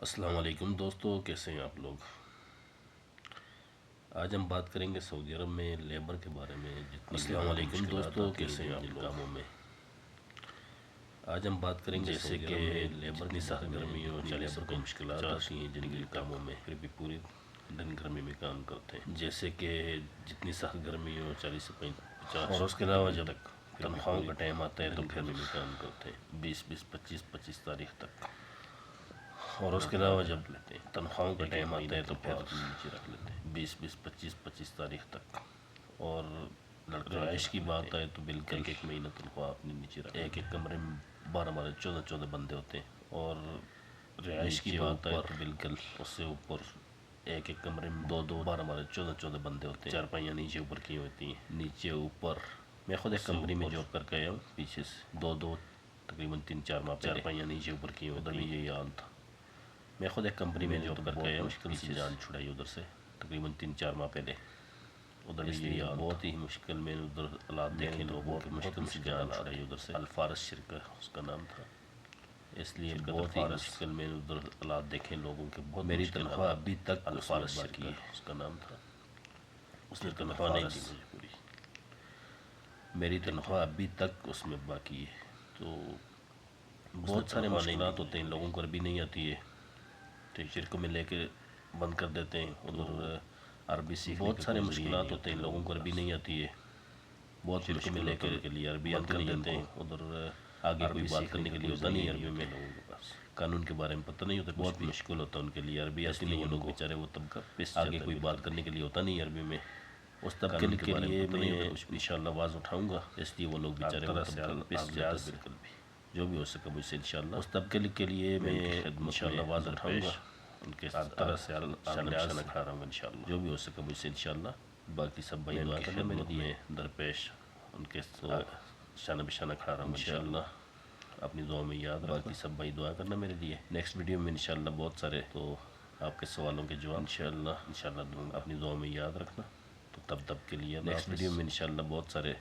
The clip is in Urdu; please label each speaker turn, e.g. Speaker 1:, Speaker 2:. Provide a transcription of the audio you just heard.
Speaker 1: السلام علیکم دوستو، کیسے ہیں آپ لوگ؟ آج ہم بات کریں گے سعودی عرب میں لیبر کے بارے میں. السلام علیکم دوستو، کیسے ہیں آپ لوگ؟ کاموں میں آج ہم بات کریں گے جیسے کہ لیبر کی سخت گرمی ہو، لیبر کو مشکلات آتی ہیں جن کے کاموں میں، پھر بھی پوری دن گرمی میں کام کرتے ہیں. جیسے کہ جتنی سخت گرمی ہو 40 سے 50، اور اس کے علاوہ جب تنخواہوں کا ٹائم آتا ہے تو گرمی میں کام کرتے ہیں 20 25 تاریخ تک. اور اس کے علاوہ جب تنخواہوں کا ٹائم آتا ہے تو پھر نیچے رکھ لیتے ہیں 20 25 تاریخ تک. اور رہائش کی بات آئے تو بالکل ایک مہینہ تنخواہ اپنی نیچے رکھ، ایک کمرے میں 12 14 بندے ہوتے ہیں. اور رہائش کی بات آئے تو بالکل اس سے اوپر ایک کمرے میں 12 14 بندے ہوتے ہیں. چارپائیاں نیچے اوپر کی ہوتی ہیں، نیچے اوپر. میں خود ایک کمرے میں جاب کر کے آیا ہوں پیچھے سے، دو تقریباً 3-4 ماہ پہلے. چارپائیاں نیچے اوپر کی ہوتی ہیں، ادھر بھی یہی حال تھا. میں خود ایک کمپنی میں جاب کر کے آیا ہوں، مشکل سے جان چھڑائی ادھر سے تقریباً 3-4 ماہ پہلے. ادھر بھی یہی حال، بہت ہی مشکل میں نے ادھر حالات دیکھے لوگوں کے، مشکل سے جان چھڑائی ادھر سے. الفارس شرکہ اس کا نام تھا، اس لیے بہت ہی مشکل میں نے ادھر حالات دیکھے لوگوں کے. بہت میری تنخواہ ابھی تک الفارس شرکہ اس کا نام تھا، اس نے تنخواہ نہیں دی مجھے پوری. میری تنخواہ ابھی تک اس میں باقی ہے. تو بہت سارے مشکلات ہوتے ہیں لوگوں کو، عربی نہیں آتی ہے، شرکوں میں لے کے بند کر دیتے ہیں. ادھر عربی سیکھنے بہت سارے مشکلات ہوتے ہیں لوگوں کو، عربی نہیں آتی ہے، بہت شرکوں میں لے کے لیے عربی بند کر دیتے ہیں. ادھر آگے کوئی بات کرنے کے لیے ہوتا نہیں عربی میں، لوگوں کے پاس قانون کے بارے میں پتہ نہیں ہوتا، بہت مشکل ہوتا ہے ان کے لیے. عربی آتی نہیں ان لوگ بیچارے، وہ طبقہ آگے کوئی بات کرنے کے لیے ہوتا نہیں عربی میں. اس طبقے کے لیے میں انشاءاللہ آواز اٹھاؤں گا، اس لیے وہ لوگ بیچارے پس جاتے ہیں. بالکل بھی جو بھی ہو سکے مجھ سے انشاءاللہ اس طبقے کے لیے میں انشاءاللہ آواز اٹھاؤں گا، ان کے ہر طرح سے شانہ کھڑا رہوں گا انشاءاللہ، جو بھی ہو سکے مجھ سے انشاءاللہ. باقی سب بھائی دعا کرنا میرے لیے، درپیش ان کے شانہ بشانہ کھڑا رہوں گا انشاءاللہ. اپنی دعا میں یاد رکھنا، باقی سب بھائی دعا کرنا میرے لیے. نیکسٹ ویڈیو میں انشاءاللہ بہت سارے تو آپ کے سوالوں کے جواب انشاءاللہ دوں گا. اپنی دعا میں یاد رکھنا. تو تب کے لیے نیکسٹ ویڈیو میں انشاءاللہ بہت سارے